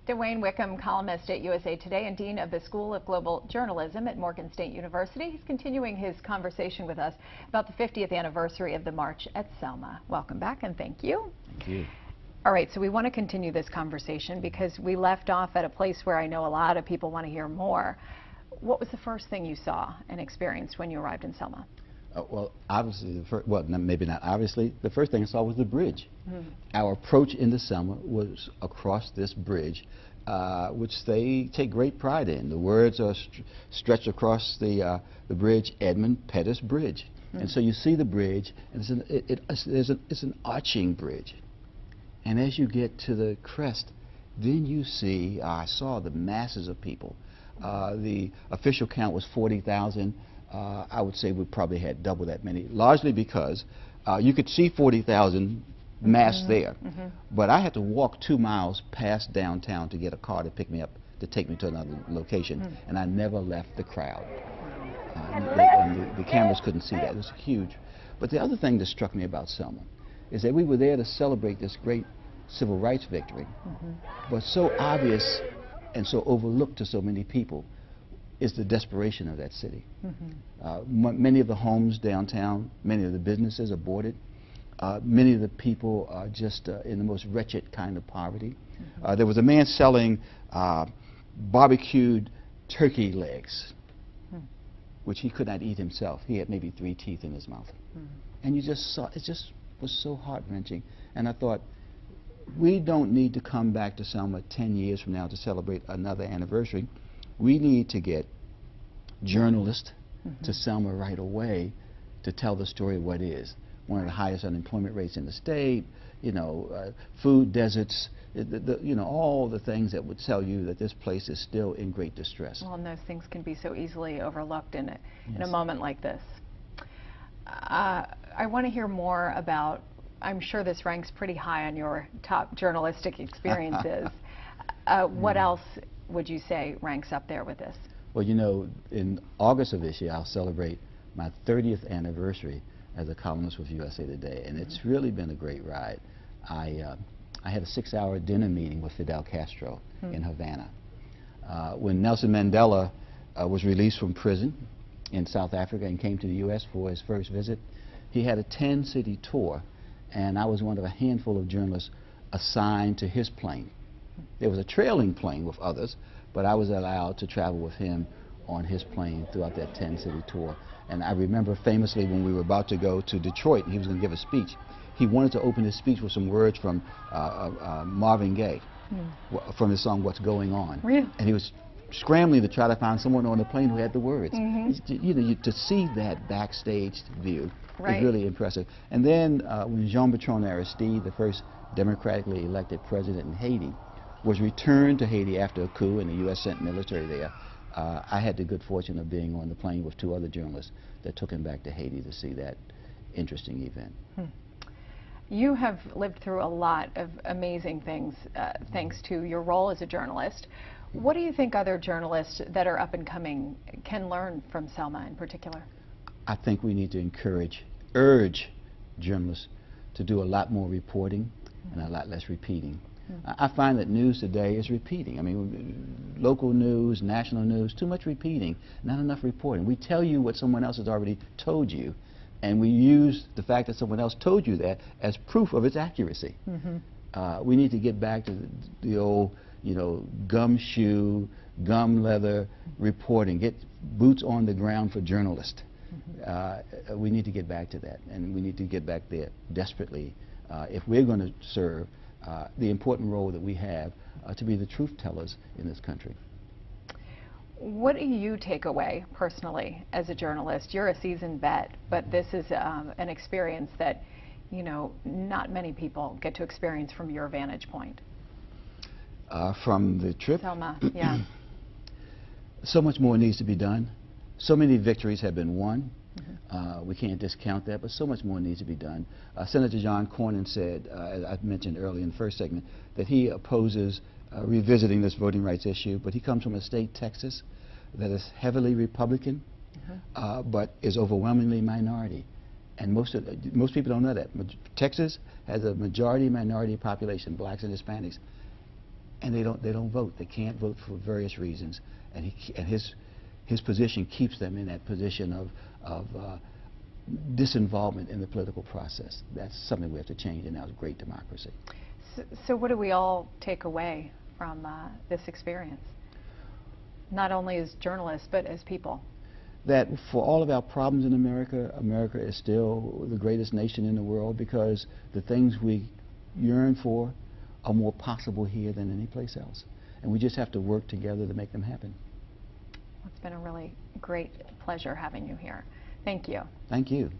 Dwayne Wickham, columnist at USA Today and Dean of the School of Global Journalism at Morgan State University. He's continuing his conversation with us about the 50th anniversary of the March at Selma. Welcome back and thank you. Thank you. All right, so we want to continue this conversation because we left off at a place where I know a lot of people want to hear more. What was the first thing you saw and experienced when you arrived in Selma? Well, obviously, maybe not obviously, the first thing I saw was the bridge. Our approach into Selma was across this bridge, which they take great pride in. The words are stretched across the bridge, Edmund Pettus Bridge. And so you see the bridge, and it's an arching bridge. And as you get to the crest, then you see, I saw the masses of people. The official count was 40,000. I would say we probably had double that many, largely because you could see 40,000 massed there. But I had to walk 2 miles past downtown to get a car to pick me up, to take me to another location, and I never left the crowd. And the cameras couldn't see that. It was huge. But the other thing that struck me about Selma is that we were there to celebrate this great civil rights victory, but so obvious and so overlooked to so many people is the desperation of that city. Many of the homes downtown, many of the businesses are boarded. Many of the people are just in the most wretched kind of poverty. There was a man selling barbecued turkey legs, which he could not eat himself. He had maybe 3 teeth in his mouth. And you just saw, it just was so heart-wrenching. And I thought, we don't need to come back to Selma 10 years from now to celebrate another anniversary. We need to get journalists to Selma right away to tell the story of what is. One of the highest unemployment rates in the state, you know, food deserts, you know, all the things that would tell you that this place is still in great distress. Well, and those things can be so easily overlooked in a moment like this. I want to hear more about, I'm sure this ranks pretty high on your top journalistic experiences. What else would you say ranks up there with this? Well, you know, in August of this year, I'll celebrate my 30th anniversary as a columnist with USA Today, and it's really been a great ride. I had a 6-hour dinner meeting with Fidel Castro in Havana. When Nelson Mandela was released from prison in South Africa and came to the U.S. for his first visit, he had a 10-city tour, and I was one of a handful of journalists assigned to his plane. There was a trailing plane with others, but I was allowed to travel with him on his plane throughout that 10-city tour. And I remember famously when we were about to go to Detroit, he was going to give a speech. He wanted to open his speech with some words from Marvin Gaye, from his song What's Going On. Really? And he was scrambling to try to find someone on the plane who had the words. You know, to see that backstage view is really impressive. And then when Jean-Bertrand Aristide, the first democratically elected president in Haiti, was returned to Haiti after a coup and the U.S. sent military there, I had the good fortune of being on the plane with 2 other journalists that took him back to Haiti to see that interesting event. You have lived through a lot of amazing things thanks to your role as a journalist. What do you think other journalists that are up and coming can learn from Selma in particular? I think we need to urge journalists to do a lot more reporting and a lot less repeating. I find that news today is repeating. I mean, local news, national news, too much repeating, not enough reporting. We tell you what someone else has already told you, and we use the fact that someone else told you that as proof of its accuracy. We need to get back to the old, you know, gumshoe, gum leather reporting. Get boots on the ground for journalists. We need to get back to that, and we need to get back there desperately if we're going to serve the important role that we have to be the truth tellers in this country. What do you take away personally as a journalist? You're a seasoned vet, but this is an experience that, you know, not many people get to experience from your vantage point. From the trip? Selma, yeah. So much more needs to be done. So many victories have been won. We can't discount that, but so much more needs to be done. Senator John Cornyn said, as I mentioned earlier in the first segment, that he opposes revisiting this voting rights issue, but he comes from a state, Texas, that is heavily Republican, but is overwhelmingly minority. And most people don't know that. Texas has a majority-minority population, blacks and Hispanics. and they don't vote. They can't vote for various reasons, and his position keeps them in that position of disinvolvement in the political process. That's something we have to change in our great democracy. So what do we all take away from this experience? Not only as journalists, but as people. That for all of our problems in America, America is still the greatest nation in the world because the things we yearn for are more possible here than any place else. And we just have to work together to make them happen. It's been a really great pleasure having you here. Thank you. Thank you.